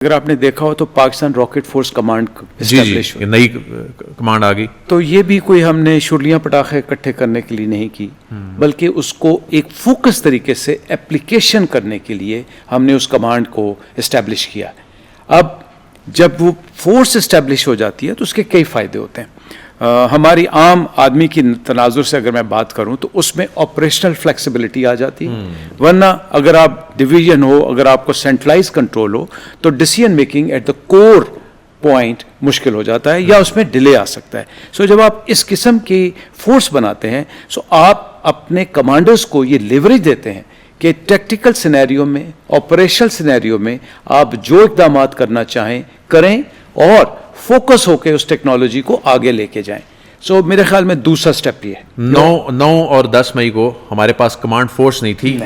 اگر آپ نے دیکھا ہو تو Pakistan rocket force command establish جی نئی کمانڈ آ گئی. تو یہ بھی کوئی ہم نے شرلیاں پٹاخے اکٹھے کرنے کے لیے نہیں کی، بلکہ اس کو ایک فوکس طریقے سے اپلیکیشن کرنے کے لیے ہم نے اس کمانڈ کو اسٹیبلش کیا. اب جب وہ فورس اسٹیبلش ہو جاتی ہے تو اس کے کئی فائدے ہوتے ہیں. ہماری عام آدمی کی تناظر سے اگر میں بات کروں تو اس میں آپریشنل فلیکسیبلٹی آ جاتی ہے، ورنہ اگر آپ ڈویژن ہو، اگر آپ کو سینٹرلائز کنٹرول ہو تو decision making at the core point مشکل ہو جاتا ہے یا اس میں ڈیلے آ سکتا ہے. سو جب آپ اس قسم کی فورس بناتے ہیں سو آپ اپنے کمانڈرز کو یہ لیوریج دیتے ہیں کہ ٹیکٹیکل سینیریو میں، آپریشنل سینیریو میں آپ جو اقدامات کرنا چاہیں کریں اور فوکس ہو کے اس ٹیکنالوجی کو آگے لے کے جائیں. سو میرے خیال میں دوسرا سٹیپ یہ ہے. 9 اور 10 مئی کو ہمارے پاس کمانڈ فورس نہیں تھی.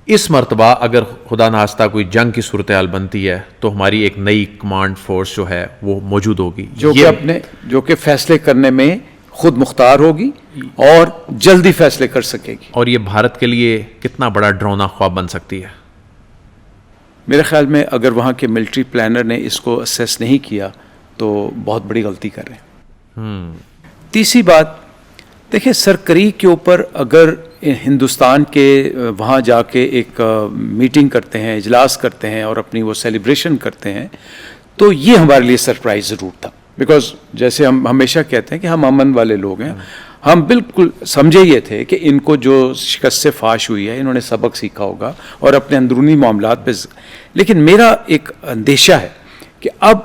اس مرتبہ اگر خدا نخواستہ کوئی جنگ کی صورتحال بنتی ہے تو ہماری ایک نئی کمانڈ فورس جو ہے وہ موجود ہوگی، جو کہ فیصلے کرنے میں خود مختار ہوگی اور جلدی فیصلے کر سکے گی. اور یہ بھارت کے لیے کتنا بڑا ڈرونا خواب بن سکتی ہے. میرے خیال میں اگر وہاں کے ملٹری پلانر نے اس کو اسیس نہیں کیا تو بہت بڑی غلطی کر رہے ہیں. تیسری بات دیکھیں، سرکری کے اوپر اگر ہندوستان کے وہاں جا کے ایک میٹنگ کرتے ہیں، اجلاس کرتے ہیں اور اپنی وہ سیلیبریشن کرتے ہیں تو یہ ہمارے لیے سرپرائز ضرور تھا. بیکاز جیسے ہم ہمیشہ کہتے ہیں کہ ہم امن والے لوگ ہیں، ہم بالکل سمجھے یہ تھے کہ ان کو جو شکست سے فاش ہوئی ہے انہوں نے سبق سیکھا ہوگا اور اپنے اندرونی معاملات پہ. لیکن میرا ایک اندیشہ ہے کہ اب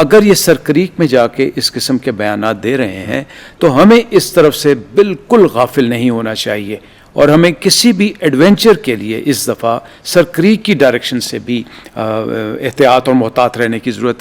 اگر یہ سرکریک میں جا کے اس قسم کے بیانات دے رہے ہیں تو ہمیں اس طرف سے بالکل غافل نہیں ہونا چاہیے اور ہمیں کسی بھی ایڈونچر کے لیے اس دفعہ سرکریک کی ڈائریکشن سے بھی احتیاط اور محتاط رہنے کی ضرورت ہے.